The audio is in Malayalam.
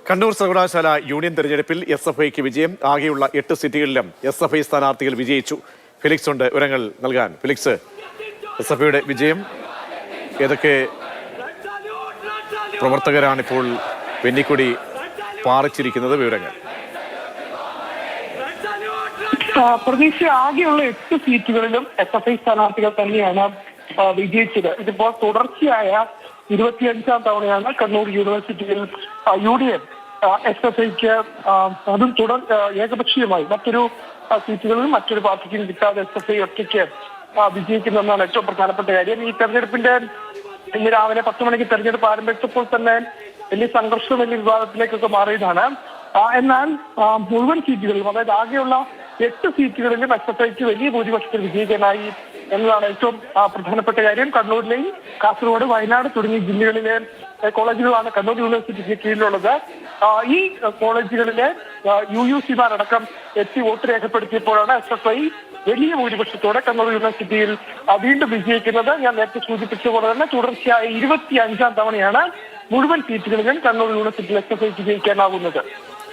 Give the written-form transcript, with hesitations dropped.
കണ്ണൂർ സർവകലാശാല യൂണിയൻ തെരഞ്ഞെടുപ്പിൽ SFIക്ക് വിജയം. ആകെയുള്ള 8 സീറ്റുകളിലും SFI സ്ഥാനാർത്ഥികൾ വിജയിച്ചു. ഫിലിക്സ് ഉണ്ട് വിവരങ്ങൾ നൽകാൻ. ഫിലിക്സ്, SFIയുടെ വിജയം, ഏതൊക്കെ പ്രവർത്തകരാണിപ്പോൾ വെന്നിക്കൊടി പാറിച്ചിരിക്കുന്നത്? വിവരങ്ങൾ. പ്രതീക്ഷ ആകെയുള്ള 8 സീറ്റുകളിലും SFI സ്ഥാനാർത്ഥികൾ തന്നെയാണ് വിജയിച്ചത്. ഇതിപ്പോൾ തുടർച്ചയായ 25ാം തവണയാണ് കണ്ണൂർ യൂണിവേഴ്സിറ്റിയിൽ UDM SFIക്ക് അതും ഏകപക്ഷീയമായി മറ്റൊരു സീറ്റുകളിലും മറ്റൊരു പാർട്ടിക്കും കിട്ടാതെ SFI ഒറ്റയ്ക്ക് വിജയിക്കുന്നതെന്നാണ് ഏറ്റവും പ്രധാനപ്പെട്ട കാര്യം. ഈ തെരഞ്ഞെടുപ്പിന്റെ ഇന്ന് രാവിലെ 10 മണിക്ക് തെരഞ്ഞെടുപ്പ് ആരംഭിച്ചപ്പോൾ തന്നെ വലിയ സംഘർഷം, വലിയ വിവാദത്തിലേക്കൊക്കെ മാറിയതാണ്. എന്നാൽ മുഴുവൻ സീറ്റുകളിലും, അതായത് ആകെയുള്ള 8 സീറ്റുകളിലും SFIക്ക് വലിയ ഭൂരിപക്ഷത്തിൽ വിജയിക്കാനായി എന്നതാണ് ഏറ്റവും പ്രധാനപ്പെട്ട കാര്യം. കണ്ണൂരിലെയും കാസർഗോഡ്, വയനാട് തുടങ്ങിയ ജില്ലകളിലെ കോളേജുകളാണ് കണ്ണൂർ യൂണിവേഴ്സിറ്റിക്ക് കീഴിലുള്ളത്. ഈ കോളേജുകളിലെ UUC-മാരടക്കം എത്തി വോട്ട് രേഖപ്പെടുത്തിയപ്പോഴാണ് SFI വലിയ ഭൂരിപക്ഷത്തോടെ കണ്ണൂർ യൂണിവേഴ്സിറ്റിയിൽ വീണ്ടും വിജയിക്കുന്നത്. ഞാൻ നേരത്തെ സൂചിപ്പിച്ച പോലെ തന്നെ തുടർച്ചയായ 25ാം തവണയാണ് മുഴുവൻ സീറ്റുകളിലും കണ്ണൂർ യൂണിവേഴ്സിറ്റിയിൽ SFIക്ക് ജയിക്കാനാകുന്നത്.